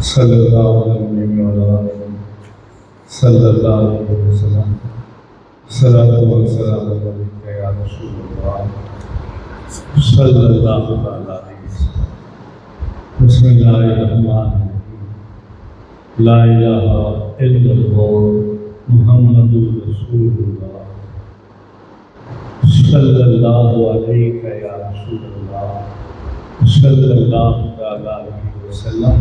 صلی اللہ علیہ وسلم صلی اللہ علیہ وسلم صلاۃ و سلام علیک یا رسول اللہ صلی اللہ علیہ وسلم۔ بسم اللہ الرحمن الرحیم۔ لا الہ الا اللہ محمد رسول اللہ صلی اللہ علیہ یا رسول اللہ صلی اللہ علیہ وسلم۔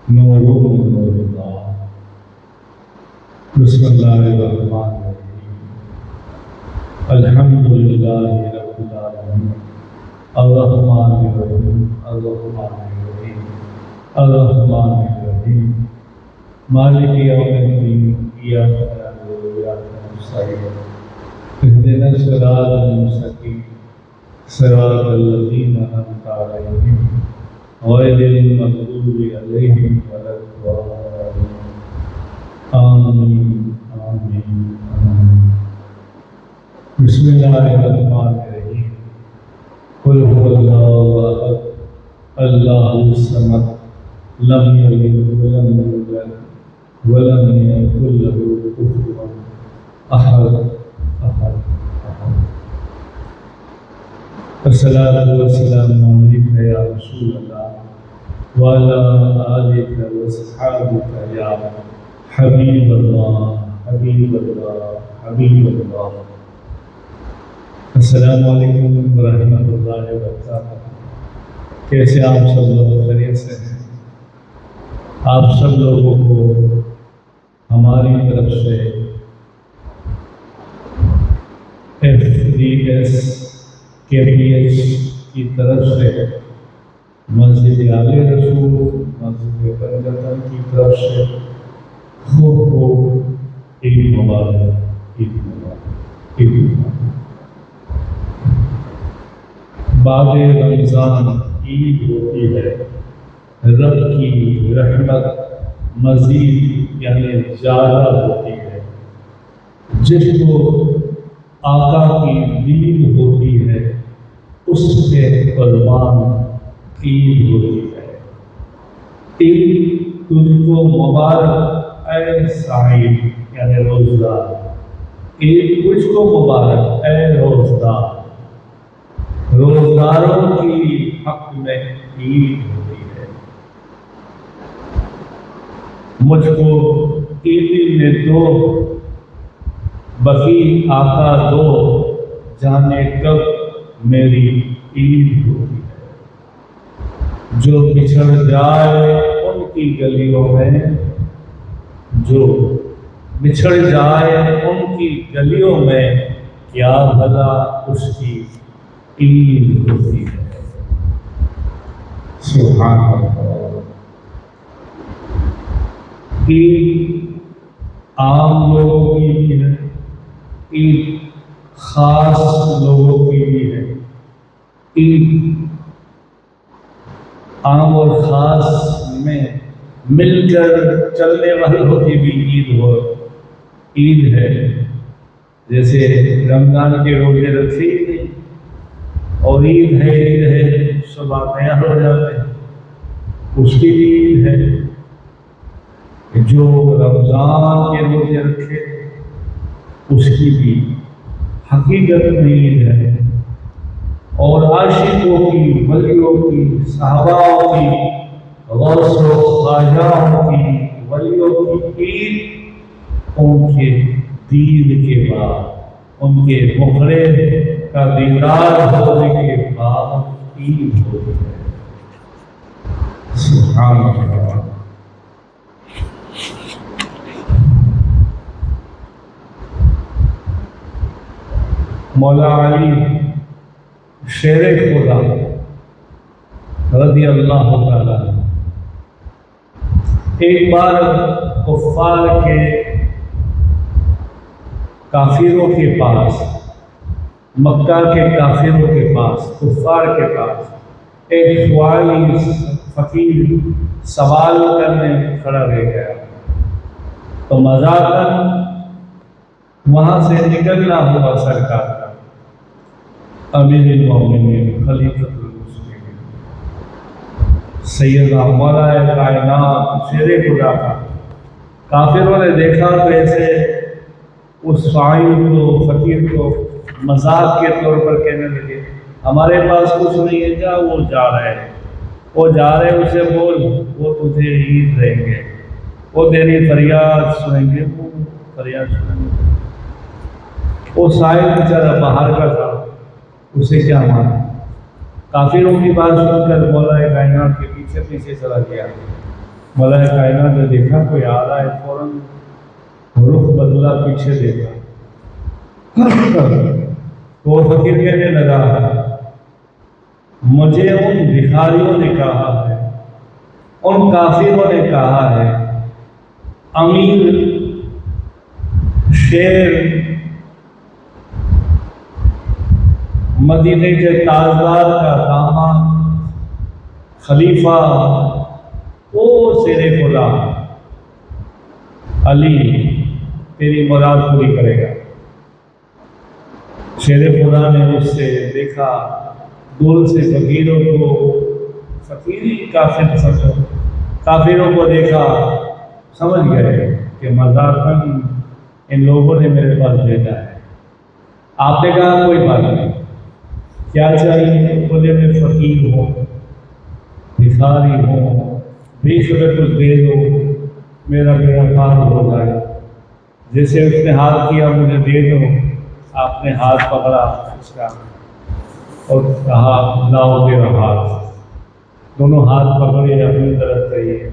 نور اللہ۔ بسم اللہ الرحمن الرحیم۔ الحمد للہ رب العالمین الرحمن الرحیم الرحمن الرحیم الرحمن الرحیم مالک یوم الدین ایاک نعبد و ایاک نستعین اهدنا الصراط المستقیم صراط الذین انعمت علیہم غیر المغضوب علیہم ولا الضالین۔ آمین آمین آمین۔ بسم اللہ الرحمن الرحیم۔ قل هو اللہ احد اللہ الصمد لم یلد ولم یولد ولم یکن له کفوا احد احد احد۔ الصلاۃ والسلام علیک یا رسول اللہ وعلی آلک واصحابک یا حبیب اللہ حبیب اللہ حبیب اللہ۔ السلام علیکم ورحمۃ اللہ وبرکاتہ۔ کیسے آپ سب لوگ خیریت سے ہیں؟ آپ سب لوگوں کو ہماری طرف سے FDS KPH کی طرف سے مسجد آل رسول مسجد پنجتن کی طرف سے خوب عید مبارک عید مبارک عید مبارک۔ بعد رمضان عید ہوتی ہے، رب کی رحمت مزید یعنی زیادہ ہوتی ہے، جس کو آقا کی دید ہوتی ہے اس کے قربان عید ہوتی ہے۔ عید تجھ کو مبارک اے صائم یعنی روزدار، عید تجھ کو مبارک اے روزدار، روزداروں کی حق میں عید ہوتی ہے۔ مجھ کو عید میں دو بقی آقا دو، جانے کب میری عید ہوتی ہے۔ جو بچھڑ جائے ان کی گلیوں میں، جو بچھڑ جائے ان کی گلیوں میں، کیا بھلا اس کی عید ہوتی ہے۔ سبحان اللہ۔ عید عام لوگوں کی بھی ہے، عید خاص لوگوں کی بھی ہے۔ عید عام اور خاص میں مل کر چلنے والوں کی بھی عید ہے۔ جیسے رمضان کے روزے رکھے ہی نہیں اور عید ہے صبح تیار ہو جاتے ہیں، اس کی بھی عید ہے۔ جو رمضان کے روزے رکھے اس کی بھی حقیقت میں عید ہے، اور عاشقوں کی، ولیوں کی، صحاباؤں کی، غوث و خواجاؤں کی، ولیوں کی عید ان کے دید کے بعد، ان کے مخرے کا دیدار ہونے کے بعد عید ہوتی ہے۔ سبحان اللہ۔ مولا علی شیر خدا رضی اللہ تعالیٰ ایک بار کفار کے کافروں کے پاس، مکہ کے کافروں کے پاس، کفار کے پاس ایک فقیر سوال کرنے کھڑا رہ گیا، تو مذاقاً وہاں سے نکلنا ہوا سرکار کا۔ امیر المومنین خلیفۃ المسلمین سیدنا مولا کائنات شیر خدا کا۔ کافروں نے دیکھا تو ایسے اس فقیر کو مذاق کے طور پر کہنے لگے ہمارے پاس کچھ نہیں ہے، جا وہ جا رہے ہیں، وہ جا رہے ہیں، اسے بول وہ تجھے عید دیں گے، وہ تیری فریاد سنیں گے، وہ فریاد سنیں گے۔ وہ سائل بیچارہ باہر کا تھا، اسے کیا مانا؟ کافروں کی بات سن کر مولا کائنات کے پیچھے پیچھے چلا گیا۔ مولا کائنات نے دیکھا کوئی آ رہا ہے، فوراً رخ بدلا، پیچھے دیکھا تو وہ فقیر کہنے لگا مجھے ان بھکاریوں نے کہا ہے، ان کافروں نے کہا ہے امیر شیر مدینے کے تاجدار کا داماد خلیفہ وہ شیر خدا علی تیری مراد پوری کرے گا۔ شیر خدا نے اس سے دیکھا، دور سے فقیروں کو، فقیری کافروں کو دیکھا، سمجھ گئے کہ مذاقاً ان لوگوں نے میرے پاس بھیجا ہے۔ آپ نے کہا کوئی بات نہیں، کیا چاہیے؟ بولے میں فقیر ہوں، بھکاری ہوں، بیچ میں کچھ دے دو، میرا کام ہو جائے۔ جیسے اس نے ہاتھ کیا مجھے دے دو، آپ نے ہاتھ پکڑا اس کا اور کہا لاؤ تیرا ہاتھ، دونوں ہاتھ پکڑے اپنی طرف کہیے،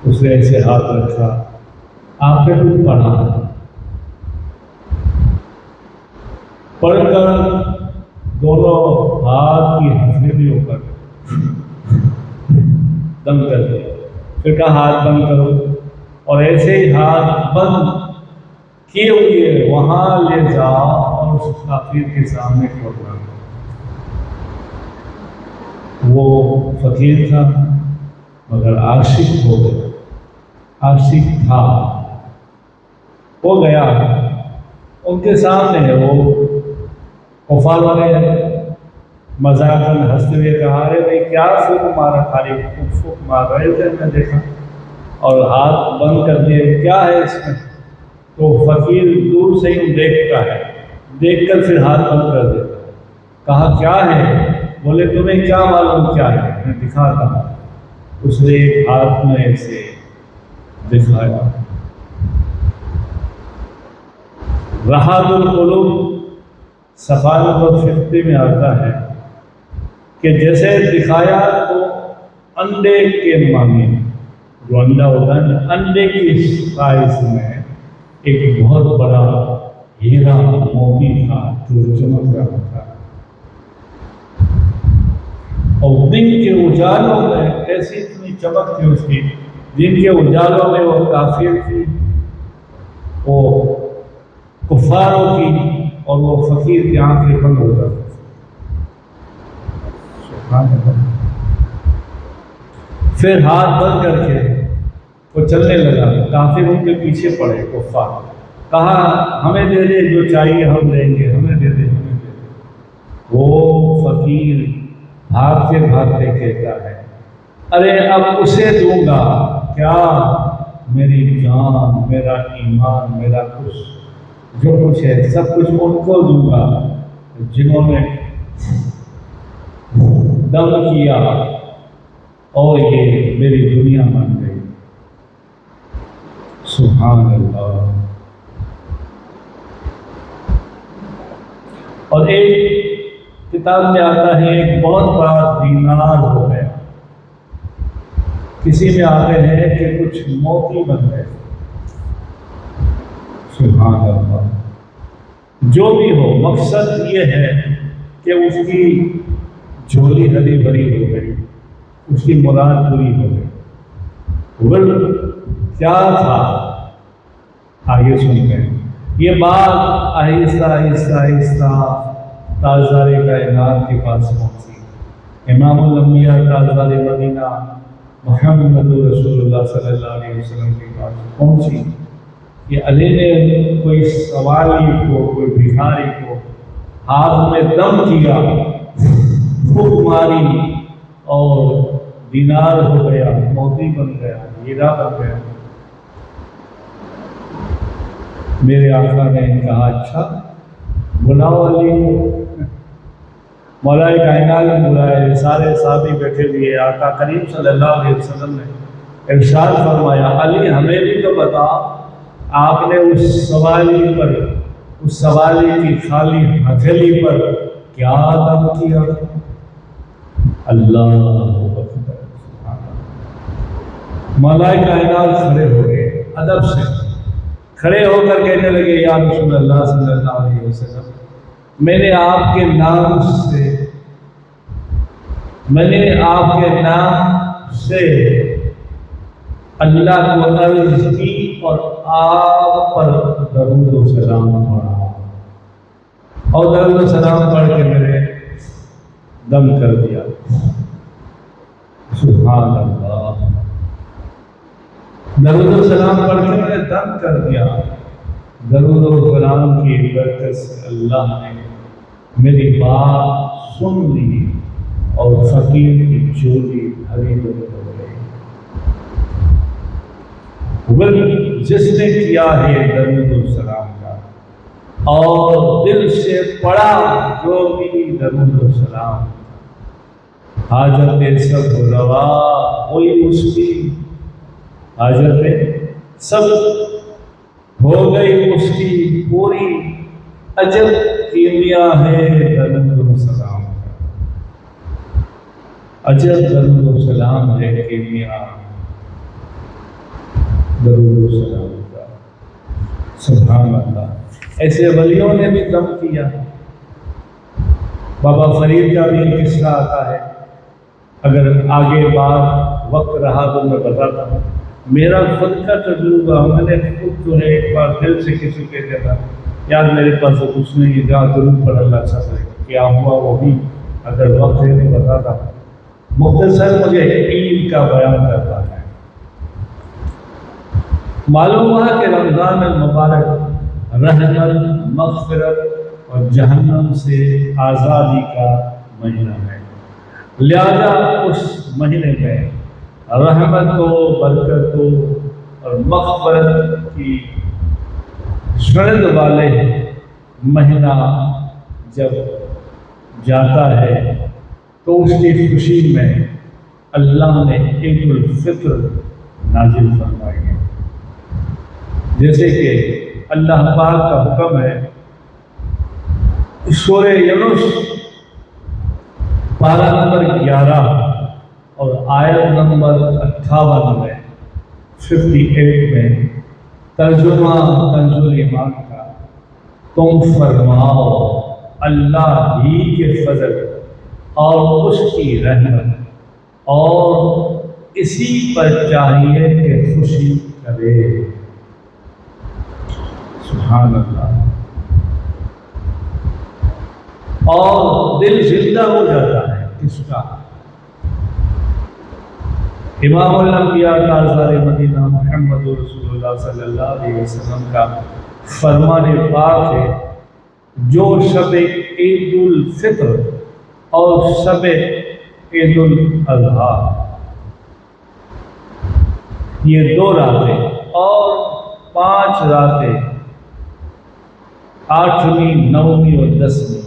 اس نے ایسے ہاتھ رکھا، آپ نے کچھ پڑھا، پڑھ کر دونوں ہاتھ کی ہتھیلیوں پر دم کر دیا، پھر کہا ہاتھ بند کرو، اور ایسے ہی ہاتھ بند کیے ہوئے وہاں لے جاؤ اور اس کافر کے سامنے کھولنا۔ وہ فقیر تھا مگر عاشق ہو گیا، عاشق تھا، ہو گیا ان کے سامنے ہے۔ وہ کفار والے مذاقاً ہنستے ہوئے کہا رہے بھائی کیا فوک مارا، خالی فوک مار رہے تھے، میں دیکھا اور ہاتھ بند کر دیے، کیا ہے اس میں؟ تو فقیر دور سے ہی دیکھتا ہے، دیکھ کر پھر ہاتھ بند کر دیتا ہے۔ کہا کیا ہے؟ بولے تمہیں کیا معلوم کیا ہے، میں دکھاتا ہوں۔ اس نے ایک ہاتھ میں سے دکھایا، رحاد القلوب صفا نمبر 50 میں آتا ہے کہ جیسے دکھایا تو انڈے کے معنی، جو انڈا ہوتا ہے نا، انڈے کی سائز میں ایک بہت بڑا ہیرا موتی تھا جو چمک رہا تھا، اور دن کے اجالوں میں ایسی اتنی چمک تھی اس کی، دن کے اجالوں میں وہ کافر تھی، وہ کفاروں کی، اور وہ فقیر کی آنکھیں بند ہو جاتی تھی۔ پھر ہاتھ بند کر کے وہ چلنے لگا، کافر ان کے پیچھے پڑے کفار، کہا ہمیں دے دے جو چاہیے ہم لیں گے، ہمیں دے دے ہمیں دے دے۔ وہ فقیر بھاگتے بھاگتے کہتا ہے ارے اب اسے دوں گا کیا، میری جان، میرا ایمان، میرا کچھ جو کچھ ہے سب کچھ ان کو دوں گا جنہوں نے دم کیا اور یہ میری دنیا بن گئی۔ سبحان اللہ۔ اور ایک کتاب میں آتا ہے ایک بہت بڑا دینار ہو گیا، کسی میں آتے ہیں کہ کچھ موتی بن گئے۔ سبحان اللہ۔ جو بھی ہو، مقصد یہ ہے کہ اس کی جھولی ہری بھری ہو گئی، اس کی مراد پوری ہو گئی۔ وہ کیا تھا آگے سنتے ہیں۔ یہ بات آہستہ آہستہ آہستہ تاجدار کائنات کے پاس پہنچی، امام الانبیاء تاجدار مدینہ محمد رسول اللہ صلی اللہ علیہ وسلم کے پاس پہنچی کہ علی نے کوئی سوالی کو، کوئی بھکاری کو ہاتھ میں دم کیا، پھونک ماری اور دینار ہو گیا، موتی بن گیا، ہیرا بن گیا۔ میرے آقا نے کہا اچھا بلاؤ علی کو۔ مولا کائنات نے بلائے، سارے صحابی بیٹھے ہوئے، آقا کریم صلی اللہ علیہ وسلم نے ارشاد فرمایا علی ہمیں بھی تو بتا، آپ نے اس سوالی کی خالی ہتھیلی پر کیا دم کیا؟ اللہ اکبر۔ مولا کائنات کھڑے ہو گئے، ادب سے کھڑے ہو کر کہنے لگے یا رسول اللہ صلی اللہ علیہ وسلم، میں نے آپ کے نام سے اللہ کو عرض کی اور آپ پر درود و سلام پڑھا، اور درود و سلام پڑھ کے میرے دم کر دیا۔ سبحان اللہ، درود و سلام پڑھ کے میں نے دم کر دیا۔ درود و سلام کی برکت سے اللہ نے میری بات سن لی اور فقیر کی چولی بھری ہو گئی۔ وہ جس نے کیا ہے درود و سلام کا اور دل سے پڑھا جو بھی درود و سلام، حاجت سب روا ہوئی اس کی، حاجت سب ہو گئی اس کی پوری۔ عجب کیمیا ہے درود و سلام کا، عجب درود و سلام ہے کیمیا درود و سلام کا۔ سبحان اللہ، ایسے ولیوں نے بھی دم کیا۔ بابا فرید کا بھی قصہ آتا ہے، اگر آگے بات وقت رہا تو میں بتاتا ہوں۔ میرا خود کا تجربہ، میں نے خود جو ہے ایک بار دل سے کسی کے دیا تھا، یار میرے پاس تو کچھ نہیں، جہاں ضرور پڑھ اللہ اچھا کرے، کیا ہوا وہ بھی اگر وقت ہے تو بتاتا ہوں۔ مختصر مجھے عید کا بیان کرتا ہے۔ معلوم ہوا کہ رمضان المبارک رحمت، مغفرت اور جہنم سے آزادی کا مہینہ ہے، لہذا اس مہینے میں رحمت و برکت اور مغفرت کی شرط والے مہینہ جب جاتا ہے تو اس کی خوشی میں اللہ نے عید الفطر نازل فرمائی ہے۔ جیسے کہ اللہ پاک کا حکم ہے سورہ یونس پارہ نمبر 11 اور آیت نمبر 58 میں 58 میں ترجمہ کنز ایمان کا، تم فرماؤ اللہ ہی کے فضل اور اس کی رحمت اور اسی پر چاہیے کہ خوشی کرے۔ سبحان اللہ، اور دل زندہ ہو جاتا ہے کس کا؟ امام الانبیاء تاجدار مدینہ محمد رسول اللہ صلی اللہ علیہ وسلم کا فرمان پاک ہے، جو شب عید الفطر اور شب عید الاضحیٰ، یہ 2 راتیں اور 5 راتیں، 8ویں، 9ویں اور 10ویں،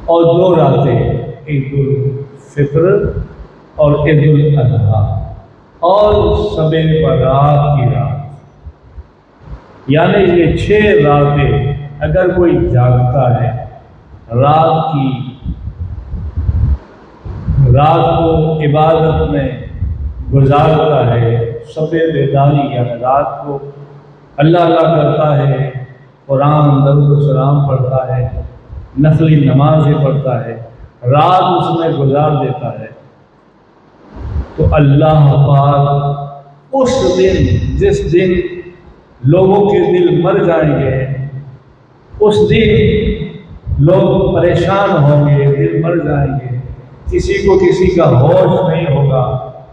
اور 2 راتیں عید الفطر اور عید الاضحیٰ اور شب برات کی رات، یعنی یہ 6 راتیں اگر کوئی جاگتا ہے، رات کو عبادت میں گزارتا ہے، شب بیداری یعنی رات کو اللہ اللہ کرتا ہے، قرآن درود و سلام پڑھتا ہے، نفلی نمازیں پڑھتا ہے، رات اس میں گزار دیتا ہے، تو اللہ پاک اس دن، جس دن لوگوں کے دل مر جائیں گے، اس دن لوگ پریشان ہوں گے، دل مر جائیں گے، کسی کو کسی کا ہوش نہیں ہوگا،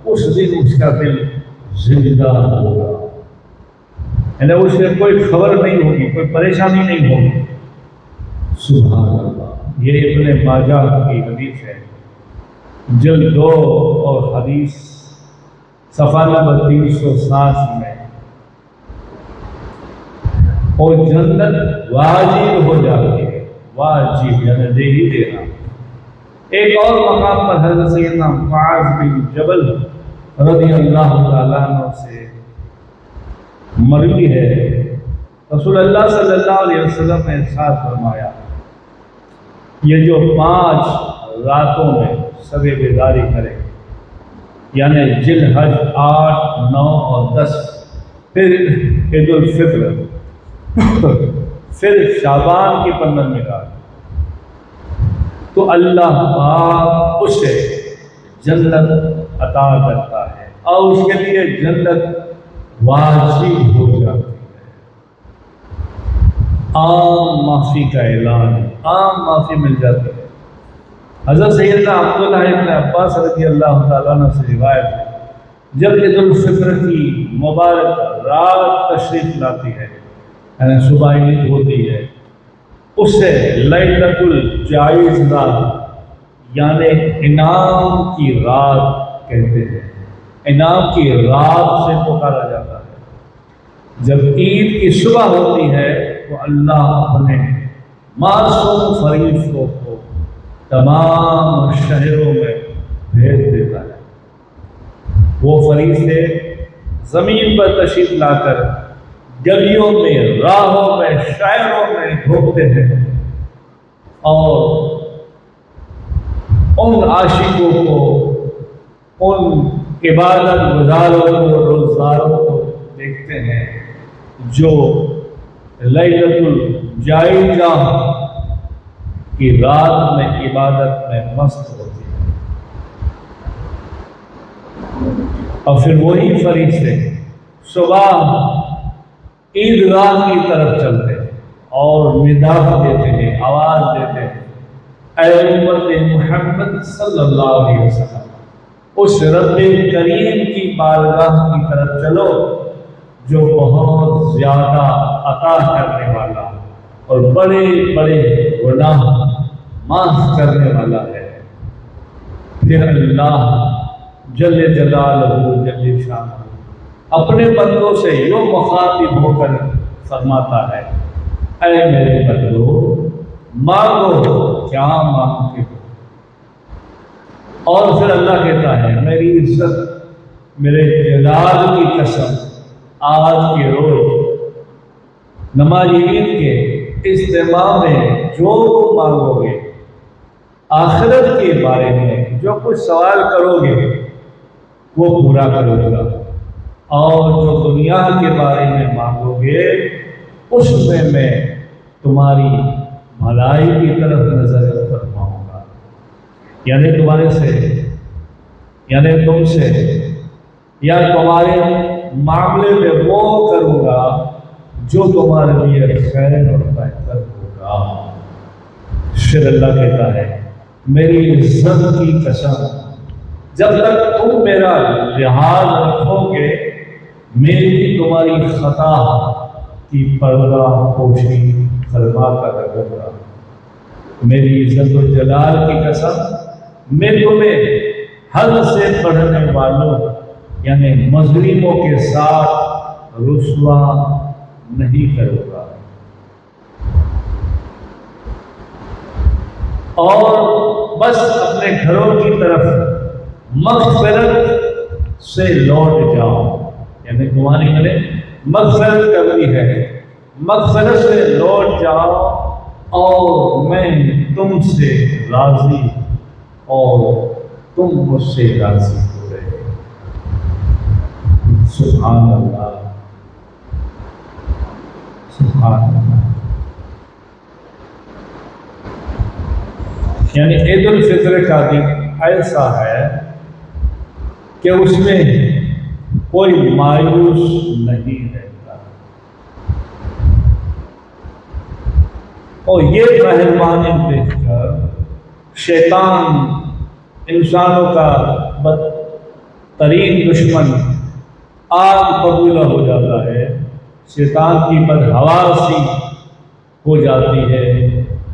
اس دن اس کا دل زندہ ہوگا، یعنی اس سے کوئی خبر نہیں ہوگی، کوئی پریشانی نہیں ہوگی۔ سبحان اللہ، یہ ابن ماجہ کی حدیث ہے۔ جلد 2 اور حدیث صفحہ نمبر 360 میں، اور جنت واجب ہو جاتی ہے، واجب یعنی دے ہی دینا۔ ایک اور مقام پر حضرت سیدنا معاذ بن جبل رضی اللہ تعالیٰ عنہ سے مروی ہے، رسول اللہ صلی اللہ علیہ وسلم نے ارشاد فرمایا، یہ جو 5 راتوں میں شب بیداری کرے، یعنی ذی الحج 8، 9 اور 10، پھر عید الفطر، پھر شعبان کی 15ویں رات، تو اللہ پاک اسے جنت عطا کرتا ہے اور اس کے لیے جنت واجب ہو جاتی ہے۔ عام معافی کا اعلان، عام معافی مل جاتی ہے۔ حضرت سیدنا عبداللہ ابن عباس رضی اللہ تعالیٰ عنہ سے روایت ہے، جب عید الفطر کی مبارک رات تشریف لاتی ہے، یعنی صبح عید ہوتی ہے، اسے لیلۃ الجائز رات یعنی انعام کی رات کہتے ہیں، انعام کی رات سے پکارا جاتا ہے۔ جب عید کی صبح ہوتی ہے تو اللہ اپنے معصوم فرشتوں کو تمام شہروں میں بھیج دیتا ہے۔ وہ فرشتے زمین پر تشریف لا کر گلیوں میں، راہوں میں، شہروں میں گھومتے ہیں اور ان عاشقوں کو، ان عبادت گزاروں کو، روزداروں کو دیکھتے ہیں جو لیلۃ الجائزہ کی رات میں عبادت میں مست ہوتی ہے، اور پھر وہی فرشتے صبح عیدگاہ کی طرف چلتے ہیں اور ندا دیتے ہیں، آواز دیتے ہیں، اے امت محمد صلی اللہ علیہ وسلم، اس رب کریم کی بارگاہ کی طرف چلو جو بہت زیادہ عطا کرنے والا اور بڑے بڑے گناہ معاف کرنے والا ہے۔ پھر اللہ جل جلالہ جل شانہ اپنے بندوں سے یوں مخاطب ہو کر فرماتا ہے، اے میرے بندو، مانگو کیا مانگتے ہو؟ اور پھر اللہ کہتا ہے، میری عزت، میرے جلال کی قسم، آج کے روز نماز عید کے اجتماع میں جو مانگو گے، آخرت کے بارے میں جو کچھ سوال کرو گے وہ پورا کرو گا، اور جو دنیا کے بارے میں مانگو گے اس میں تمہاری بھلائی کی طرف نظر فرماؤں گا، یعنی تمہارے سے، یعنی تم سے، یا تمہارے معاملے میں وہ کروں گا جو تمہارے لیے خیر اور بہتر ہوگا۔ پھر اللہ کہتا ہے، میری عزت کی قسم، جب تک تم میرا لحاظ رکھو گے میری تمہاری خطا کی پردہ پوشی فرما کر رکھوں گا۔ میری عزت و جلال کی قسم، میں تمہیں حد سے بڑھنے والوں یعنی مظلوموں کے ساتھ رسوا نہیں کروں گا، اور بس اپنے گھروں کی طرف مغفرت سے لوٹ جاؤ، یعنی تمہاری میں نے مغفرت کرنی ہے، مغفرت سے لوٹ جاؤ اور میں تم سے راضی اور تم مجھ سے راضی ہو رہے۔ سبحان اللہ، سبحان اللہ۔ یعنی عید الفطر کا دن ایسا ہے کہ اس میں کوئی مایوس نہیں رہتا، اور یہ مہربانی دیکھ کر شیطان انسانوں کا بدترین دشمن آگ ببولہ ہو جاتا ہے، شیطان کی بدحواسی ہو جاتی ہے،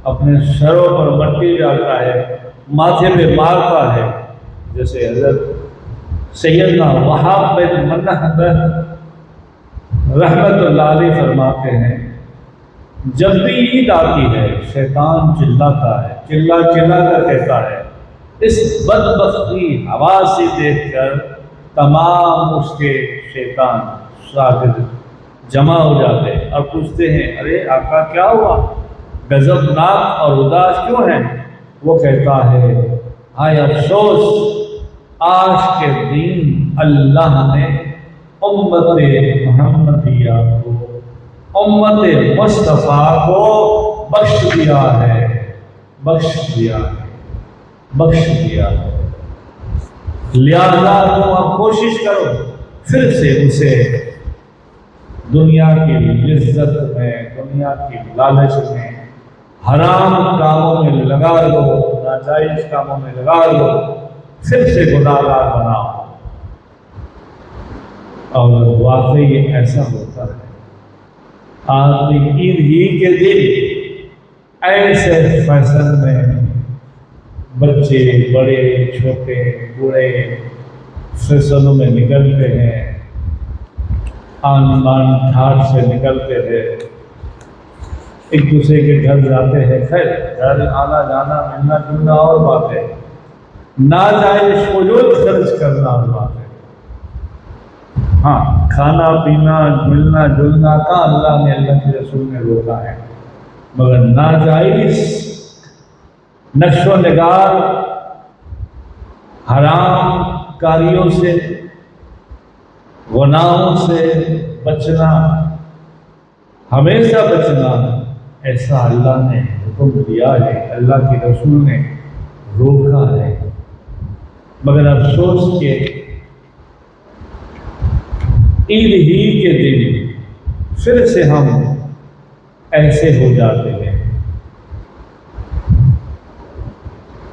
اپنے سروں پر مٹی ڈالتا ہے، ماتھے پہ مارتا ہے، جیسے حضرت سیدنا وہاب بن منہدر رحمت اللہ علیہ فرماتے ہیں جب بھی عید آتی ہے شیطان چلاتا ہے، چلا کر کہتا ہے اس بدبختی ہوا سے دیکھ کر تمام اس کے شیطان شاگرد جمع ہو جاتے ہیں اور پوچھتے ہیں ارے آقا کیا ہوا، غضبناک اور اداس کیوں ہیں؟ وہ کہتا ہے ہائے افسوس، آج کے دن اللہ نے امت محمدیہ کو، امت مصطفیٰ کو بخش دیا ہے، لہذا تم اب کوشش کرو پھر سے اسے دنیا کی لذت میں، دنیا کی لالچ میں، حرام کاموں میں لگا لو، ناجائز کاموں میں لگا لو، پھر سے گناہگار بناؤ۔ اور واقعی ایسا ہوتا ہے، آدمی عید ہی کے دن ایسے فیشن میں بچے بڑے چھوٹے بوڑھے فیشنوں میں نکلتے ہیں، آن بان ٹھاٹ سے نکلتے ہیں، ایک دوسرے کے گھر جاتے ہیں۔ خیر گھر آنا جانا ملنا جلنا اور بات ہے، ناجائز فضول خرچ کرنا اور بات ہے۔ ہاں کھانا پینا ملنا جلنا کا اللہ نے، اللہ کے رسول نے روکا ہے، مگر ناجائز نقش و نگار حرام کاریوں سے، گناہوں سے بچنا، ہمیشہ بچنا، ایسا اللہ نے حکم دیا ہے، اللہ کے رسول نے روکا ہے۔ مگر افسوس کہ عید ہی کے دن پھر سے ہم ایسے ہو جاتے ہیں،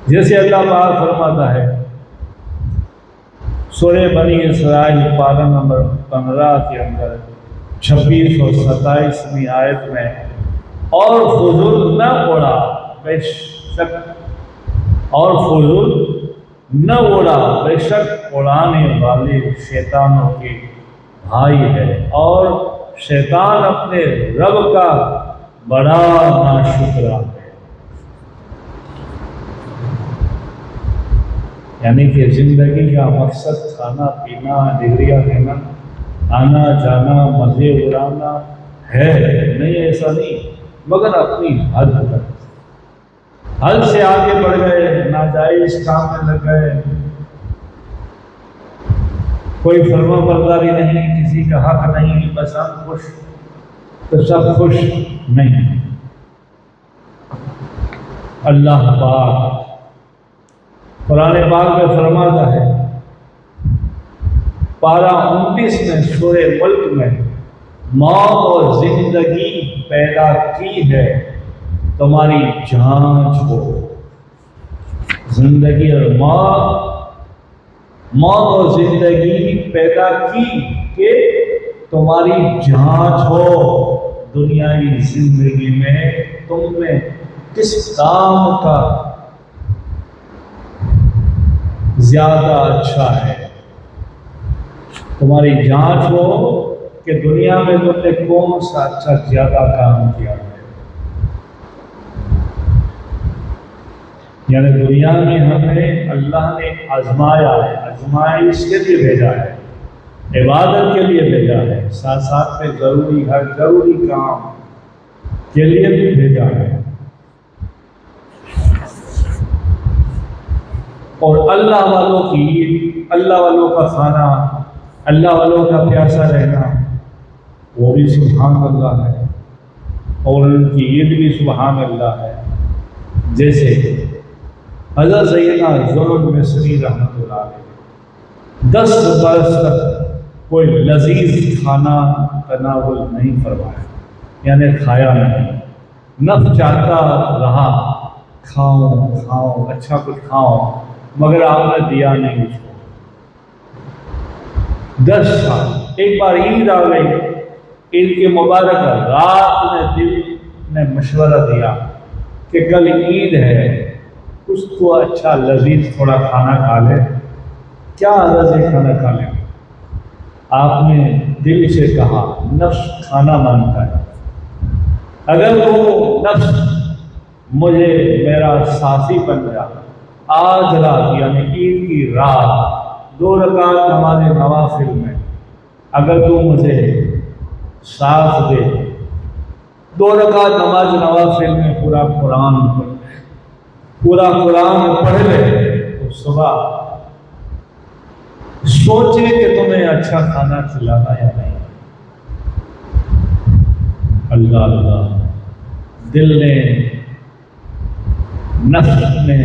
جیسے اللہ پاک فرماتا ہے سورہ بنی اسرائیل پارہ نمبر 15 کے اندر 26 اور 27ویں آیت میں، اور فضول نہ اڑا، بے شک اور فضول نہ اڑا، بے شک اڑانے والے شیطانوں کے بھائی ہے، اور شیطان اپنے رب کا بڑا ناشکرا ہے۔ یعنی کہ زندگی کا مقصد کھانا پینا، ڈگریاں لینا، آنا جانا، مزے اڑانا ہے، نہیں ایسا نہیں، مگر اپنی حد تک، حد سے آگے بڑھ گئے، ناجائز کام میں لگ گئے، کوئی فرما برداری نہیں، کسی کا حق نہیں، بس ہم خوش تو سب خوش نہیں۔ اللہ پاک قرآن پاک میں فرماتا ہے پارہ 29 میں سورہ ملک میں، موت اور زندگی پیدا کی ہے تمہاری جانچ ہو، زندگی اور موت اور زندگی پیدا کی کہ تمہاری جانچ ہو، دنیاوی زندگی میں تم نے کس کام کا زیادہ اچھا ہے، تمہاری جانچ ہو کہ دنیا میں تم نے کون سا اچھا زیادہ کام کیا ہے۔ یعنی دنیا میں ہمیں اللہ نے آزمایا ہے، آزمائش کے لیے بھیجا ہے، عبادت کے لیے بھیجا ہے، ساتھ ساتھ میں ضروری ہر ضروری کام کے لیے بھی بھیجا ہے، اور اللہ والوں کی عید، اللہ والوں کا کھانا، اللہ والوں کا پیاسا رہنا، وہ بھی سبحان اللہ ہے، اور ان کی عید بھی سبحان اللہ ہے۔ جیسے حضرت سیدنا ذوالفقار مصری رحمۃ اللہ علیہ 10 برس تک کوئی لذیذ کھانا تناول نہیں فرمایا، یعنی کھایا نہیں، نفس چاہتا رہا کھاؤں اچھا کچھ کھاؤں، مگر آپ نے دیا نہیں اس کو۔ 10 سال، ایک بار عید آ گئی، عید کے مبارک رات میں دل نے مشورہ دیا کہ کل عید ہے، کچھ تو اچھا لذیذ تھوڑا کھانا کھا لے، کیا عرض ہے کھانا کھانے میں؟ آپ نے دل سے کہا نفس کھانا مانگتا ہے، اگر وہ نفس مجھے میرا ساتھی بن گیا، آج رات یعنی عید کی رات 2 رکعت نماز نوافل میں اگر تو مجھے ساتھ دے، 2 رکعت نماز نوافل میں پورا قرآن پڑھ لے، تو صبح سوچے کہ تمہیں اچھا کھانا کھلانا یا نہیں۔ اللہ اللہ، دل نے، نفس نے،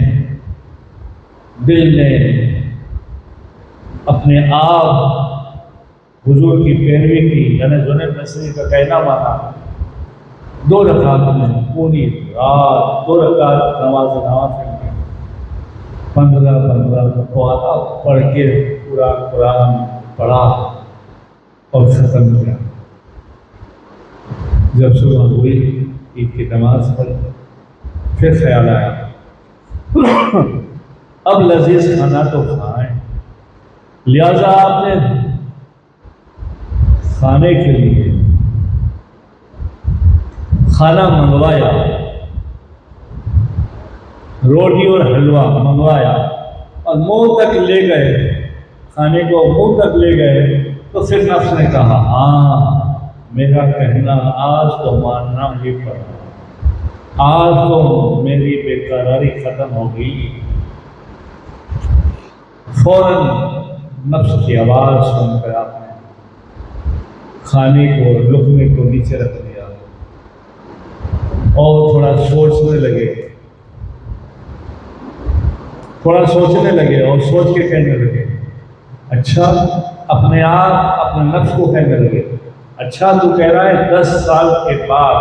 دل نے اپنے آپ حضور کی پیروی کی، یعنی جنید مصری کا کہنا مانا، 2 رکعت میں پوری رات 2 رکعت نماز نوافل میں 15 رکعات پڑھ کے پورا قرآن پڑھا اور ختم کیا۔ جب صبح ہوئی، عید کی نماز پڑھی، پھر خیال آیا اب لذیذ کھانا تو کھائیں، لہذا آپ نے کھانے کے لیے کھانا منگوایا، روٹی اور حلوہ منگوایا اور منہ تک لے گئے، کھانے کو منہ تک لے گئے، تو پھر نفس نے کہا ہاں میرا کہنا آج تو ماننا ہی پڑا، آج تو میری بے قراری ختم ہو گئی۔ فوراً نفس کی آواز سن کر آپ نے کھانے کو، لقمے کو نیچے رکھ دیا اور تھوڑا سوچنے لگے اور سوچ کے کہنے لگے، اچھا، اپنے آپ اپنے نفس کو کہنے لگے، اچھا تو کہہ رہا ہے 10 سال کے بعد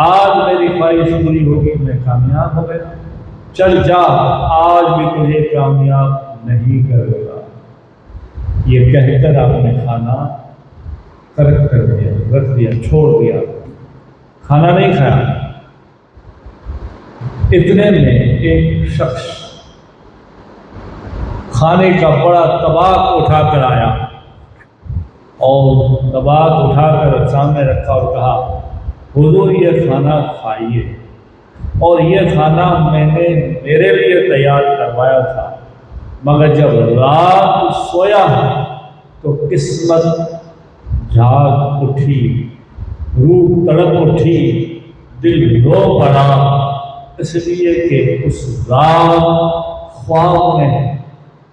آج میری خواہش پوری ہوگی، میں کامیاب ہو گیا، چل جا، آج بھی تجھے کامیاب نہیں کرے گا۔ یہ کہہ کر آپ نے کھانا ترک کر دیا، رکھ دیا، چھوڑ دیا، کھانا نہیں کھایا۔ اتنے میں ایک شخص کھانے کا بڑا طبق اٹھا کر آیا اور طبق اٹھا کر سامنے رکھا اور کہا، حضور یہ کھانا کھائیے، اور یہ کھانا میں نے میرے لیے تیار کروایا تھا، مگر جب رات سویا تو قسمت جھاگ اٹھی، روح تڑپ اٹھی، دل رو پڑا، اس لیے کہ اس رات خواب میں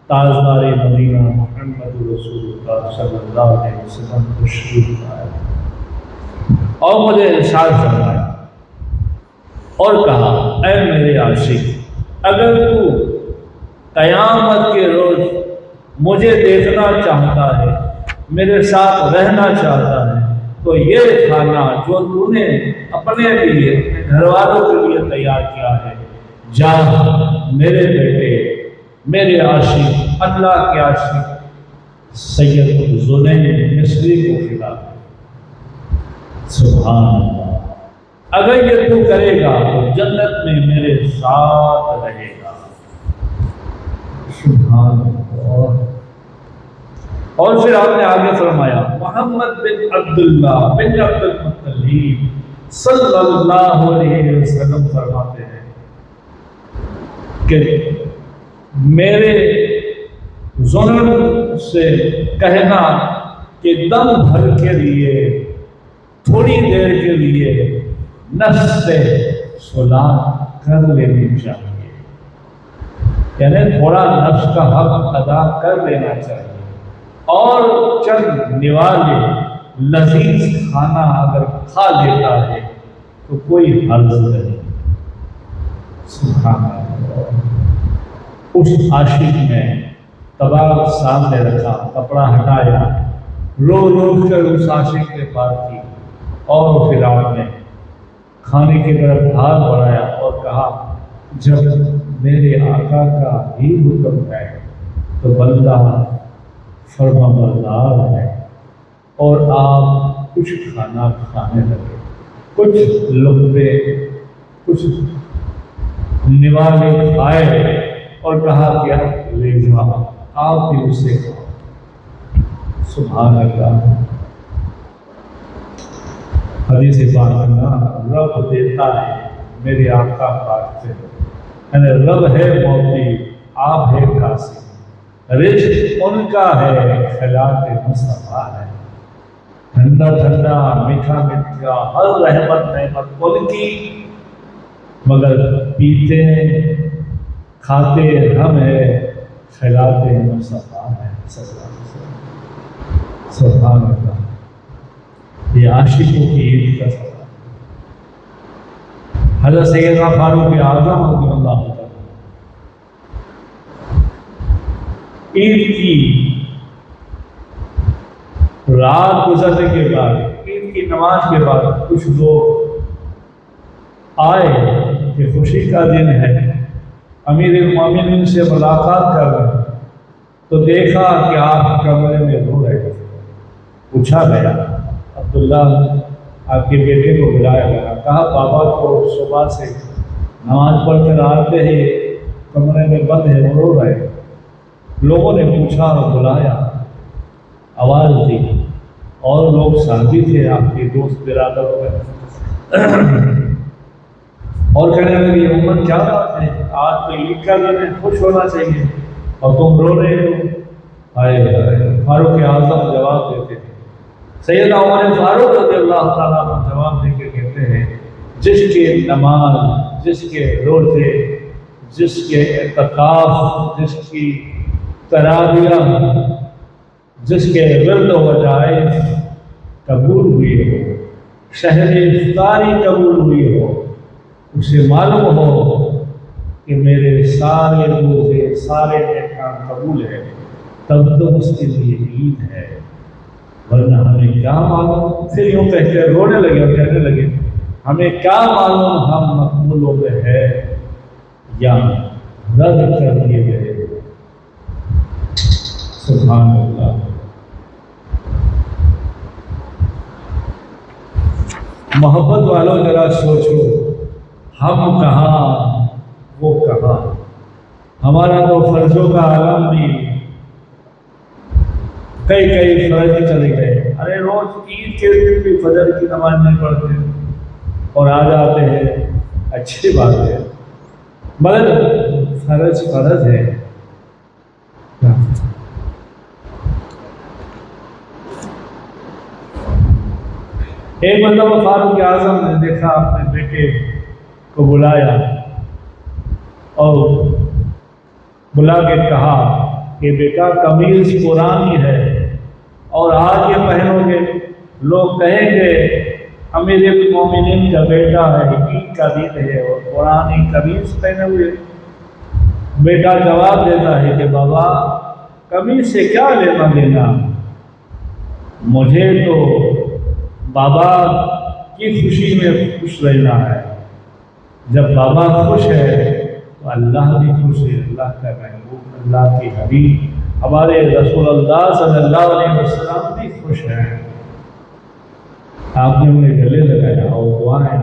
تاجدار مدینہ محمد رسول اللہ صلی اللہ علیہ وسلم تشریف لائے اور مجھے ارشاد فرمایا اور کہا، اے میرے عاشق، اگر تو قیامت کے روز مجھے دیکھنا چاہتا ہے، میرے ساتھ رہنا چاہتا ہے، تو یہ کھانا جو تو نے اپنے لیے، اپنے گھر والوں کے لیے تیار کیا ہے، جا میرے بیٹے، میرے عاشق، اللہ کے عاشق سید زنید مصری کو کھلا۔ سبحان اللہ، اگر یہ تو کرے گا تو جنت میں میرے ساتھ رہے گا۔ سبحان اللہ۔ اور پھر آپ نے آگے فرمایا، محمد بن عبداللہ بن عبد المطلب صلی اللہ علیہ وسلم فرماتے ہیں کہ میرے ظلم سے کہنا کہ دم بھر کے لیے، تھوڑی دیر کے لیے نفس سے صلاح کر لینی چاہیے، یعنی تھوڑا نفس کا حق ادا کر لینا چاہیے، اور چند نوالے لذیذ کھانا اگر کھا لیتا ہے تو کوئی حرج نہیں۔ سبحان اللہ۔ اس عاشق نے طبق سامنے رکھا، کپڑا ہٹایا، رو رو کر اس عاشق کے پاس کی، اور پھر آپ نے کھانے کی طرف ہاتھ بڑھایا اور کہا، جب میرے آقا کا ہی حکم ہے تو بندہ فرما بردار ہے، اور آپ کچھ کھانا کھانے لگے، کچھ لقمے، کچھ نوالے کھائے اور کہا کہ لے جاؤ، آپ بھی اس سے کہو۔ سبحان اللہ۔ حدیث پاک میں رب دیتا ہے، میرے آقا پاک سے، یعنی رب ہے موتی، آپ ہے قاسم، رزق ان کا ہے، خیرات مصطفیٰ ہے، ٹھنڈا ٹھنڈا میٹھا میٹھا ہر رحمت نعمت ان کی، مگر پیتے کھاتے ہم ہے، خیرات مصطفیٰ ہے صلی اللہ علیہ وسلم۔ سبحان اللہ۔ یہ عاشقوں کی عید کا سوال۔ حضرت سیدنا فاروق اعظم رضی اللہ عنہ عید کی رات گزرنے کے بعد، عید کی نماز کے بعد کچھ لوگ آئے کہ خوشی کا دن ہے، امیر المومنین سے ملاقات کر رہے ہیں، تو دیکھا کہ آپ کمرے میں رو رہے تھے۔ پوچھا گیا، عبداللہ آپ کے بیٹے کو بلایا گیا، کہا بابا کو صبح سے نماز پڑھ کر آتے ہی کمرے میں بند ہے، رو رہے ہیں۔ لوگوں نے پوچھا اور بلایا، آواز دی، اور لوگ ساتھی تھے آپ کے دوست برادر میں، اور کہنے لگے امت کیا بات ہے، آج تو عید کا دن ہے، خوش ہونا چاہیے اور تم رو رہے ہو۔ فاروق اعظم جواب دیتے ہیں، سیدنا عمر فاروق رضی اللہ تعالیٰ عنہ جواب دے کے کہتے ہیں، جس کے نماز، جس کے روزے، جس کے اعتکاف، جس کی تراویح، جس کے ورد و وظائف قبول ہوئی ہو، شہر افطاری قبول ہوئی ہو، اسے معلوم ہو کہ میرے سارے روزے سارے احکام قبول ہے، تب تو اس کے لیے عید ہے، ورنہ ہمیں کیا معلوم۔ پھر یوں کہتے رونے لگے اور کہنے لگے، ہمیں کیا معلوم ہم مقبولوں میں ہے یا رد کر دیے گئے۔ سبحان اللہ۔ محبت والوں ذرا سوچو، ہم کہاں وہ کہاں، ہمارا تو فرضوں کا عالم بھی کئی فرض چلے گئے۔ ارے روز عید کے دن بھی فجر کی نماز نہیں پڑھتے اور آ جاتے ہیں، اچھی بات ہے، مگر فرض ہے۔ ایک مرتبہ فاروق اعظم نے دیکھا اپنے بیٹے کو بلایا اور بلا کے کہا کہ بیٹا قمیض پرانی ہے اور آج یہ پہنو گے، لوگ کہیں گے امیر المومنین کا بیٹا ہے، عید کا دن ہے اور پرانی قمیض پہنے ہوئے۔ بیٹا جواب دیتا ہے کہ بابا قمیض سے کیا لینا دینا، مجھے تو بابا کی خوشی میں خوش رہنا ہے، جب بابا خوش ہے تو اللہ بھی خوش ہے، اللہ کا محبوب، اللہ کی حبیب ہمارے رسول اللہ صلی اللہ علیہ وسلم بھی خوش ہیں۔ آپ نے انہیں گلے لگایا اور دعائیں۔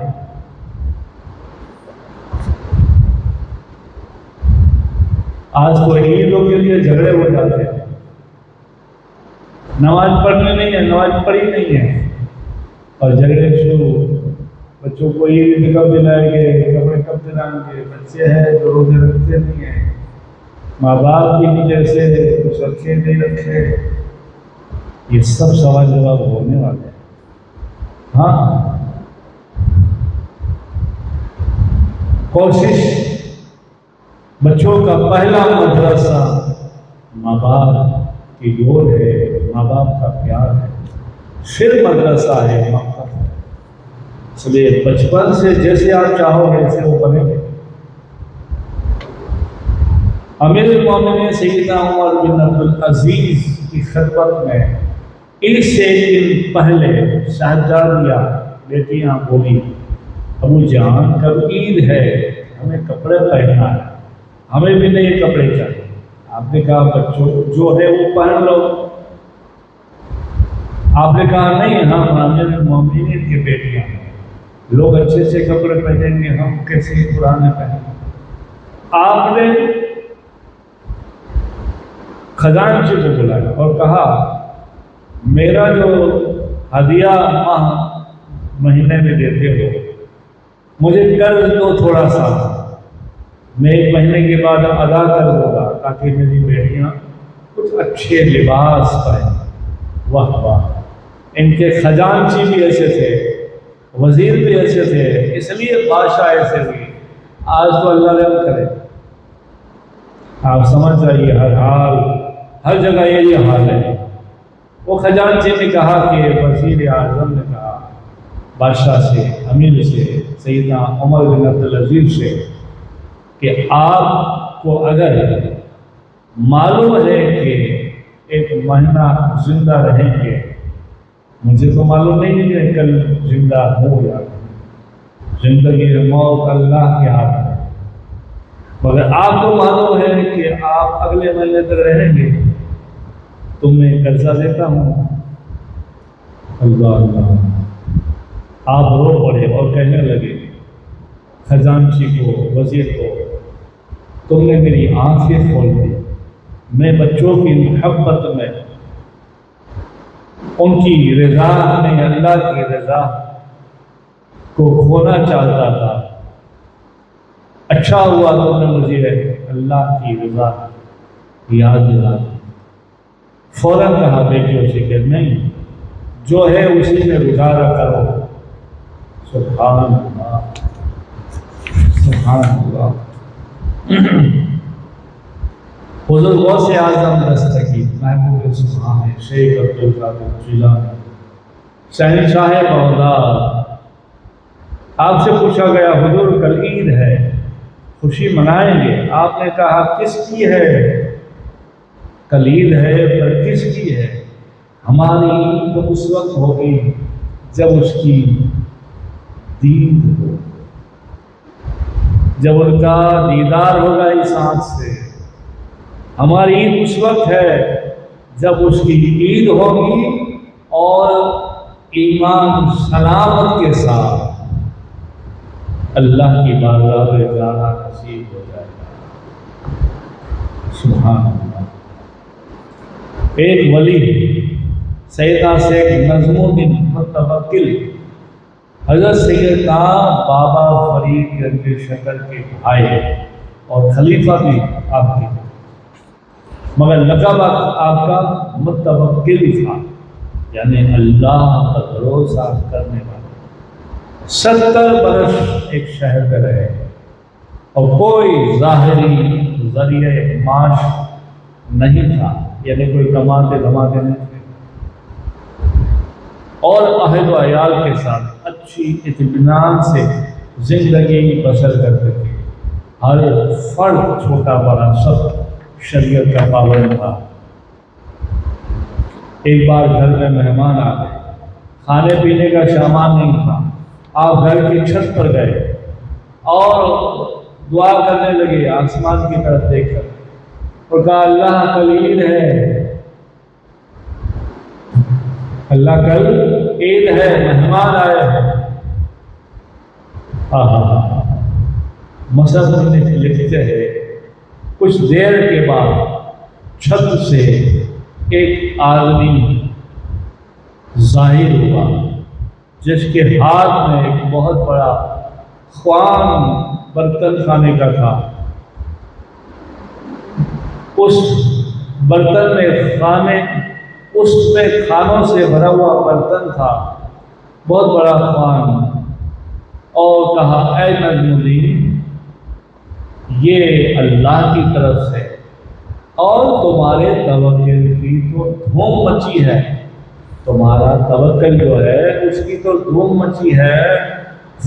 آج تو عیدوں کے لیے جھگڑے ہو جاتے ہیں، نماز پڑھنی نہیں ہے، نماز پڑھی نہیں ہے اور جھگڑے شروع۔ بچوں کو عید کب دلائیں گے، کپڑے کب دلائیں گے، بچے ہیں جو روزے رکھتے نہیں ہیں، ماں باپ بھی نہیں جیسے کچھ رکھے نہیں رکھے، یہ سب سوال جواب ہونے والے ہیں۔ ہاں، کوشش، بچوں کا پہلا مدرسہ ماں باپ کی گود ہے، ماں باپ کا پیار ہے، پھر مدرسہ ہے مقصد ہے۔ اس لیے بچپن سے جیسے آپ چاہو گے ایسے وہ بنیں گے۔ امیر المومنین سیدنا عمر بن عبدالعزیز کی خدمت میں عید سے ایک دن پہلے شہزادیاں بیٹیاں بولی، ابو جان کب عید ہے، ہمیں کپڑے پہننا ہے، ہمیں بھی نئے کپڑے چاہیے۔ آپ نے کہا بچوں جو ہے وہ پہن لو۔ آپ نے کہا نہیں، ہم امیر المومنین کی بیٹیاں ہیں، لوگ اچھے سے کپڑے پہنیں گے، ہم کیسے پرانے پہنیں گے۔ آپ نے خزانچی کو بلایا اور کہا میرا جو ہدیہ مہینے میں دیتے ہو مجھے قرض دو تھوڑا سا، میں 1 مہینے کے بعد ادا کر دوں گا تاکہ میری بیٹیاں کچھ اچھے لباس پائیں۔ واہ واہ، ان کے خزانچی بھی ایسے تھے، وزیر بھی ایسے تھے، اس لیے بادشاہ ایسے ہوئی۔ آج تو اللہ رحم کرے، آپ سمجھ جائیے ہر جگہ یہ حال ہے۔ وہ خزانچی نے کہا کہ وزیر اعظم نے کہا بادشاہ سے، امیر سے، سیدنا عمر بن عبدالعزیز سے کہ آپ کو اگر معلوم ہے کہ 1 مہینہ زندہ رہیں گے، مجھے تو معلوم نہیں کہ کل زندہ ہو یا زندگی موت اللہ کے ہاتھ میں، مگر آپ کو معلوم ہے کہ آپ اگلے مہینے تک رہیں گے تو میں قرضہ دیتا ہوں۔ اللہ اللہ، آپ رو پڑے اور کہنے لگے خزانچی کو، وزیر کو، تم نے میری آنکھیں کھول دی، میں بچوں کی محبت میں، ان کی رضا میں اللہ کی رضا کو کھونا چاہتا تھا، اچھا ہوا تم نے مجھے اللہ کی رضا یاد دلا دی۔ فوراً کہا بیٹیوں سے کہ نہیں، جو ہے اسی میں گزارا کرو۔ سبحان اللہ، سبحان اللہ۔ حضور غوث اعظم دستگیر محبوب سبحان شیخ عبدالقادر جیلانی شہنشاہ بغداد، آپ سے پوچھا گیا حضور کل عید ہے، خوشی منائیں گے؟ آپ نے کہا کس کی ہے؟ کل عید ہے پر کس کی ہے؟ ہماری عید تو اس وقت ہوگی جب اس کی دید ہو، جب ان کا دیدار ہوگا اس آنکھ سے۔ ہماری عید اس وقت ہے جب اس کی عید ہوگی اور ایمان سلامت کے ساتھ اللہ کی بارگاہ میں جانا نصیب ہو جائے گا۔ سبحان اللہ۔ ایک ولی سیدنا شیخ نظم الدین متوکل حضرت سیدنا بابا فرید گنج شکر کے بھائی اور خلیفہ بھی آپ کے، مگر لقب آپ کا متوکل تھا، یعنی اللہ پر بھروسہ کرنے والا۔ 70 برس ایک شہر میں رہے اور کوئی ظاہری ذریعہ معاش نہیں تھا، یعنی کوئی کماتے نہیں تھے، اور اہل و عیال کے ساتھ اچھی اطمینان سے زندگی بسر کرتے تھے۔ ہر فرد چھوٹا بڑا سب شریعت کا پابند تھا۔ ایک بار گھر میں مہمان آ گئے، کھانے پینے کا سامان نہیں تھا، آپ گھر کی چھت پر گئے اور دعا کرنے لگے آسمان کی طرف دیکھ کر، اور کہا اللہ کل عید ہے، اللہ کل عید ہے، مہمان آئے ہیں۔ مصحف میں لکھتے ہیں کچھ دیر کے بعد چھت سے ایک آدمی ظاہر ہوا جس کے ہاتھ میں ایک بہت بڑا خوان برتن کھانے کا تھا۔ اس برتن میں اس میں کھانوں سے بھرا ہوا برتن تھا، بہت بڑا خوان، اور کہا اے نظم الدین یہ اللہ کی طرف سے، اور تمہارے توکل کی تو دھوم مچی ہے، تمہارا توکل جو ہے اس کی تو دھوم مچی ہے،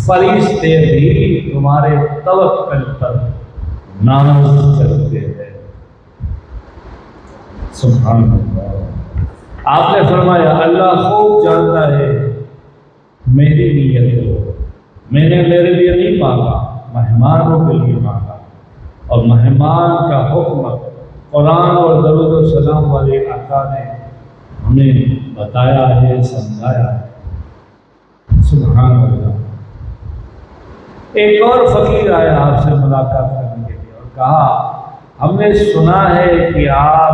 فرشتے بھی تمہارے توکل پر ناز کرتے ہیں۔ سبحان اللہ۔ آپ نے فرمایا اللہ خوب جانتا ہے میری نیت کو، میں نے میرے لیے نہیں مانگا، مہمانوں کے لیے مانگا، اور مہمان کا حکم قرآن اور درود و سلام والے آقا نے ہمیں بتایا ہے، سمجھایا ہے۔ سبحان اللہ۔ ایک اور فقیر آیا آپ سے ملاقات کرنے کے لیے اور کہا ہم نے سنا ہے کہ آپ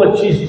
25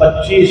25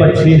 25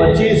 25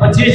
25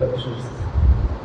25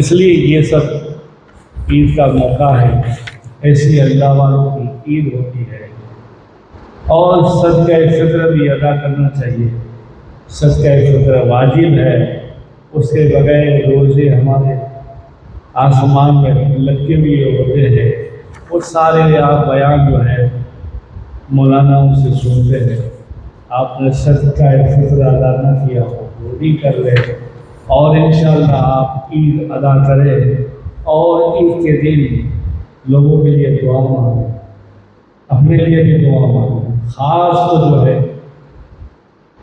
اس لیے یہ سب عید کا موقع ہے، ایسی اللہ والوں کی عید ہوتی ہے۔ اور صدقہ فطر بھی ادا کرنا چاہیے، صدقہ فطر واجب ہے، اس کے بغیر روزے ہمارے آسمان میں لٹکے ہوئے ہوتے ہیں، وہ سارے آپ بیان جو ہے مولانا سے سنتے ہیں۔ آپ نے صدقہ فطر ادا نہ کیا ہو وہ بھی کر لیں، اور انشاءاللہ آپ عید ادا کریں، اور عید کے دن لوگوں کے لیے دعا مانگیں، اپنے لیے بھی دعا مانگیں۔ خاص تو جو ہے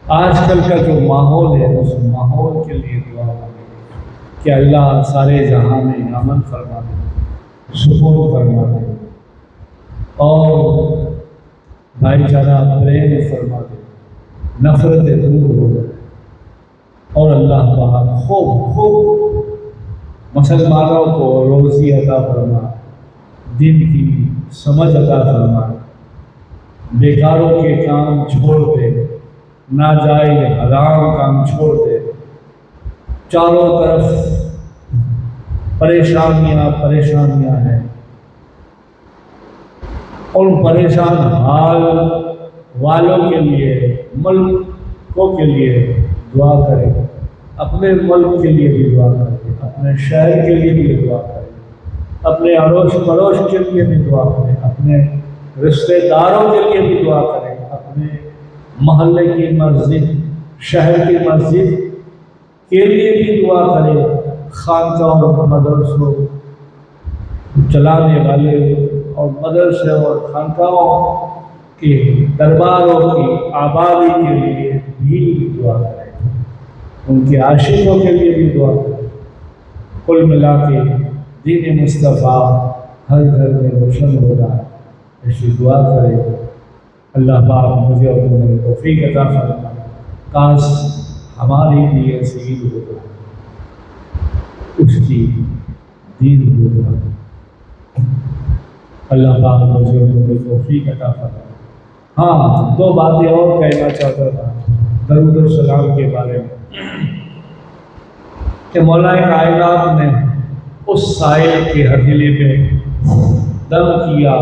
آج کل کا جو ماحول ہے اس ماحول کے لیے دعا مانگیں کہ اللہ سارے جہاں میں امن فرما دے، سکون فرما دے، اور بھائی چارہ پریم فرما دے، نفرتیں دور ہو جائے، اور اللہ پاک خوب مسلمانوں کو روزی عطا فرما، دین کی سمجھ عطا فرما، بیکاروں کے کام چھوڑ دے، ناجائز حرام کام چھوڑ دے، چاروں طرف پریشانیاں ہیں، ان پریشان حال والوں کے لیے، ملکوں کے لیے دعا کریں، اپنے ملک کے لیے بھی دعا کریں، اپنے شہر کے لیے بھی دعا کریں، اپنے اڑوس پڑوس کے لیے بھی دعا کریں، اپنے رشتہ داروں کے لیے بھی دعا کریں، اپنے محلے کی مسجد، شہر کی مسجد کے لیے بھی دعا کریں، خانقاہوں اور مدرسوں چلانے والے اور مدرسے اور خانقاہوں کے درباروں کی آبادی کے لیے بھی دعا کریں، ان کے عاشقوں کے لیے بھی دعا کریں۔ کل ملا کے دین مصطفیٰ ہر گھر میں روشن ہو رہا ہے، ایسی دعا کریں۔ اللہ پاک مجھے اور تمہیں توفیق عطا فرمائے، کاش ہماری بھی ایسی عید ہو جائے، اس کی دین ہو جائے۔ اللہ پاک مجھے اور تمہیں توفیق عطا فرمائے۔ ہاں، دو باتیں اور کہنا چاہتا تھا درود و سلام کے بارے میں، کہ مولا کائنات نے اس سائل کے ہتھیلی پہ دم کیا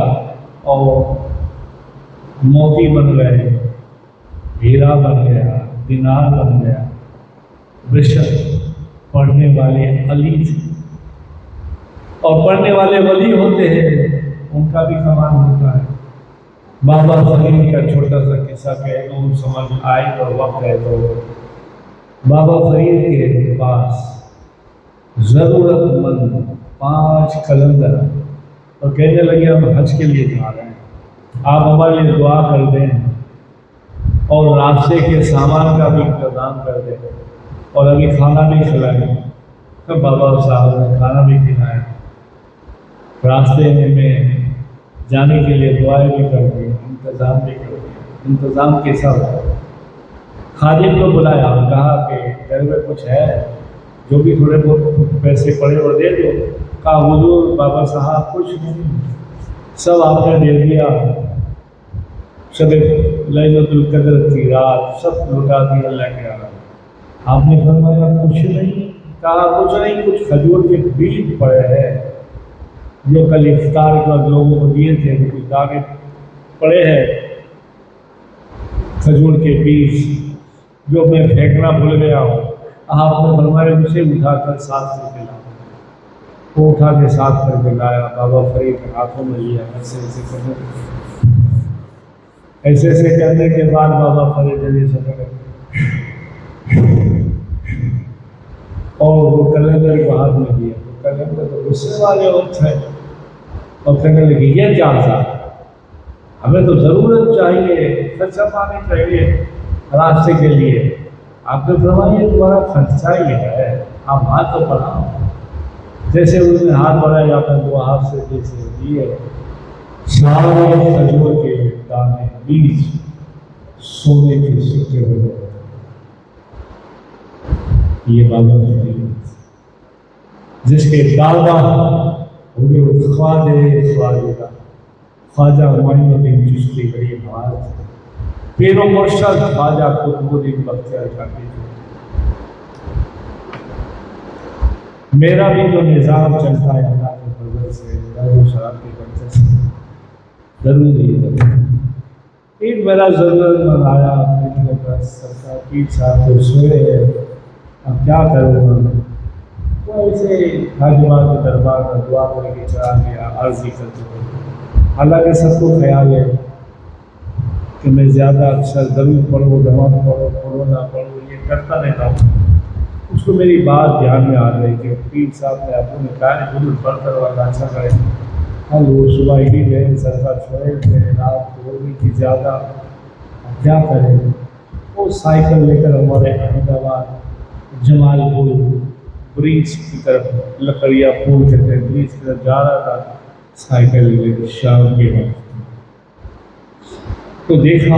اور موتی بن گئے، ہیرا بن گیا، دینار بن گیا، بے شک پڑھنے والے علی تھے، اور پڑھنے والے ولی ہوتے ہیں، ان کا بھی کمال ہوتا ہے۔ بابا فرید کا چھوٹا سا قصہ کہہ دوں، سمجھ آئے تو وقت ہے تو، بابا فرید کے پاس ضرورت مند 5 قلندر اور کہنے لگے ہم حج کے لیے جا رہے ہیں، آپ ہمارے لیے دعا کر دیں اور راستے کے سامان کا بھی انتظام کر دیں، اور ابھی کھانا بھی کھلائیں۔ بابا صاحب نے کھانا بھی کھلایا، راستے میں جانے کے لیے دعائیں بھی کر دی، انتظام بھی کر دیا۔ انتظام کیسا ہوا؟ خادم کو بلایا، کہا کہ گھر میں کچھ ہے جو بھی تھوڑے بہت پیسے پڑے وہ دے دو۔ کہا حضور بابا صاحب کچھ نہیں، سب آپ نے دے دیا، شب لیلۃ القدر کی رات سب لوٹا دی اللہ کے آگے۔ آپ نے فرمایا کچھ نہیں؟ کہا کچھ نہیں، کچھ کھجور کے بیج پڑے ہیں جو کل افطار کے بعد لوگوں کو دیے تھے، کچھ داغے پڑے ہیں کھجور کے بیج جو میں پھینکنا بھول گیا ہوں۔ آپ نے فرمایا اسے اٹھا کر ساتھ کر کے لایا، وہ اٹھا کے ساتھ کر کے لایا، بابا فرید کے ہاتھوں میں لیا، ایسے کرنے کے بعد بابا فرید علی سے اور وہ کلندر کو ہاتھ میں دیا، وہ کلندر تو غصے والے وقت ہے اور کہنے لگے یہ کیا تھا، ہمیں تو ضرورت چاہیے، خرچہ پانی چاہیے راستے کے لیے۔ آپ نے فرمایا یہ تمہارا خرچہ ہی ہے، آپ ہاتھ تو بڑھاؤ۔ جیسے اس نے ہاتھ بڑھایا، آپ نے 2 ہاتھ سے جیسے دیے، سارے کھجور کے دانے بیج سونے کے سکے ہو گئے۔ یہ بابا فرید جس کے دادا حضور خواجہ معین الدین چشتی بڑی نواز تھے، پیر و مرشد خواجہ قطب الدین بختیار کاکی تھے۔ میرا بھی جو نظام چلتا ہے اللہ کے فضل سے، درود و سلام کی برکت سے، ضرور ہی ایک میرا ضرورت مند آیا میرے پاس، سرکار پیر صاحب تو سوئے ہیں، اب کیا کروں گا؟ وہ ایسے حاجبہ کے دربار میں دعا کر کے چلا گیا، عرضی کرتے ہوئے۔ حالانکہ سب کو خیال ہے کہ میں زیادہ اکثر درود پڑھوں، نماز پڑھو نہ پڑھو، یہ کرتا رہتا ہوں۔ اس کو میری بات دھیان میں آ رہی کہ پیر صاحب نے آپ نے کہا ہے درود پڑھ کر والا اچھا کرے۔ ہم وہ صبح ہی گئے، سرکار سوئے تھے، رات ہو گئی تھی زیادہ، کیا کریں؟ وہ سائیکل لے کر ہمارے احمد آباد جمال پور بریج کی طرف، لکڑیا پور کہتے ہیں، بریج کی طرف جا رہا تھا سائیکل لے کر شام کے وقت۔ تو دیکھا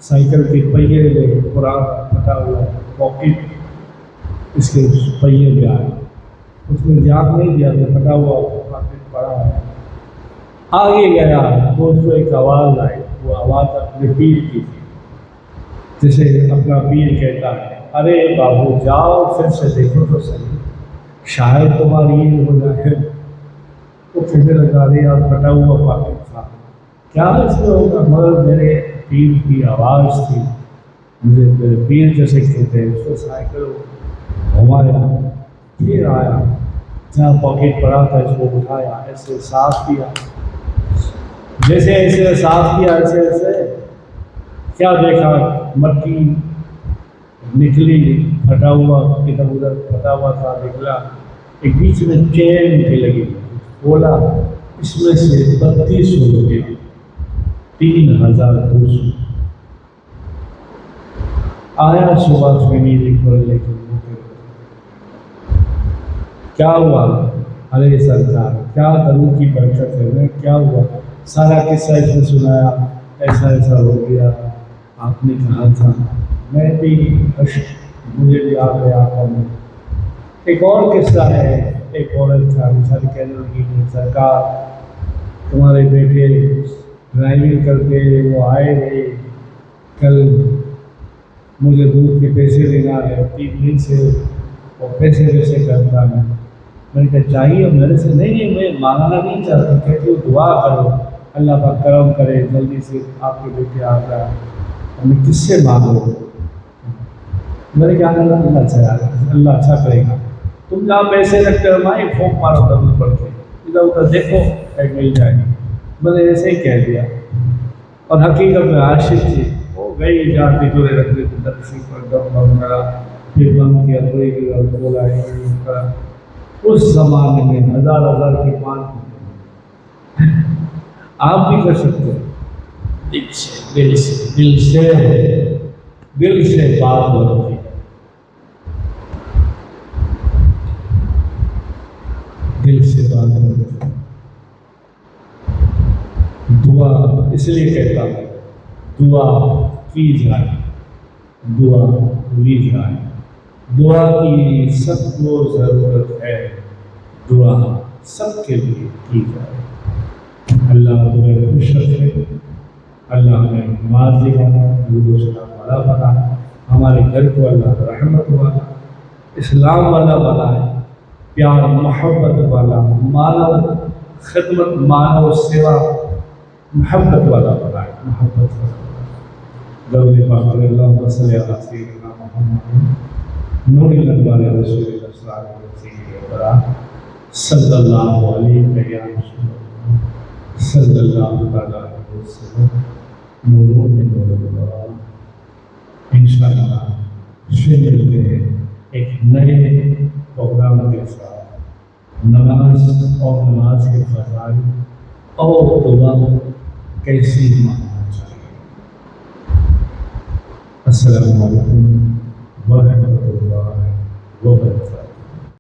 سائیکل کے پہیے میں قرآن پھٹا ہوا پاکٹ، اس کے پہیے میں آیا، اس نے دھیان نہیں دیا تو پھٹا ہوا پاکٹ پڑا ہے۔ آگے گیا تو اس کو ایک آواز آئی، وہ آواز اپنے پیر کی تھی، جسے اپنا پیر کہتا ہے، ارے بابو جاؤ پھر سے دیکھو تو صحیح، شاید تمہاری یہ ہو جائے۔ وہ پھر لگا رہی اور پھٹا ہوا پاکٹ تھا، کیا اس میں ہوگا؟ مگر میرے پیر کی آواز تھی، مجھے میرے پیر جیسے کہتے ہیں، اس کو سائیکل گھمایا، پھر آیا جہاں پاکٹ پڑا تھا، اس کو اٹھایا، ایسے صاف کیا، جیسے ایسے صاف کیا، ایسے ایسے کیا دیکھا، مٹی نکلی، پھٹا ہوا ادھر ادھر پھٹا ہوا تھا، نکلا، ایک بیچ میں چین بھی لگی، بولا اس میں سے 3200 روپیہ، 3200 آیا صبح میں نیلی کھول لے کے، کیا ہوا؟ ارے سرکار کیا درود کی برکت ہے، میں کیا ہوا؟ سارا قصہ اس نے سنایا، ایسا ایسا ہو گیا، آپ نے کہا تھا، میں بھی مجھے بھی آ گیا آنکھوں میں۔ ایک اور قصہ ہے، ایک عورت تھا بیچاری کہنے لگی کہ سرکار تمہارے بیٹے ڈرائیونگ کر کے وہ آئے گئے، کل مجھے دودھ کے پیسے دینا ہے، 3 دن سے وہ پیسے ویسے کرتا ہے۔ میں نے کہا چاہیے میرے سے؟ نہیں میں مانگنا نہیں چاہتا، کہتی ہوں دعا کرو اللہ کا کرم کرے جلدی سے آپ کے بیٹے آ جائے۔ میں کس سے مانگو؟ میں نے کہا اللہ اچھا کرے گا، تم جہاں پیسے رکھتے ہو مائیں پھونک مارو درود پڑھ کے، ادھر ادھر دیکھو مل جائے گا۔ میں نے ایسے ہی کہہ دیا، اور حقیقت میں عاشق تھی، وہ گئی جہاں تجورے رکھ دیتے درسی پر دم بم کرا، پھر بند کیا تھوڑی دیر اور بولا کرا۔ اس زمانے میں 1000 کی 5 آپ بھی کر سکتے ہیں، دل سے بات ہوتی ہے، دل سے بات ہوتی ہے۔ دعا اس لیے کہتا ہوں، دعا کی جائے، دعا لی جائے، دعا کی سب کو ضرورت ہے، دعا سب کے لیے کی جائے۔ اللہ تمہیں خوش رکھے، اللہ ہمیں نمازی بنا، درود و سلام والا بنا، ہمارے گھر کو اللہ رحمت والا، اسلام والا بنائے، پیار محبت والا، مانو خدمت، مانو سیوا محبت والا بنائے، محبت والا۔ درود پاک اللہم صلی علی سیدنا محمد نور الانوار رسول اللہ صلی اللہ علیہ صلی اللہ علیہ وسلم صلی اللہ علیہ وسلم نور میں نور اللہ۔ انشاءاللہ پھر ملتے ہیں ایک نئے پروگرام کے ساتھ، نماز اور نماز کے فضائل اور دعا کیسی ماننا چاہیے۔ السلام علیکم ورحمۃ اللہ وبرکاتہ۔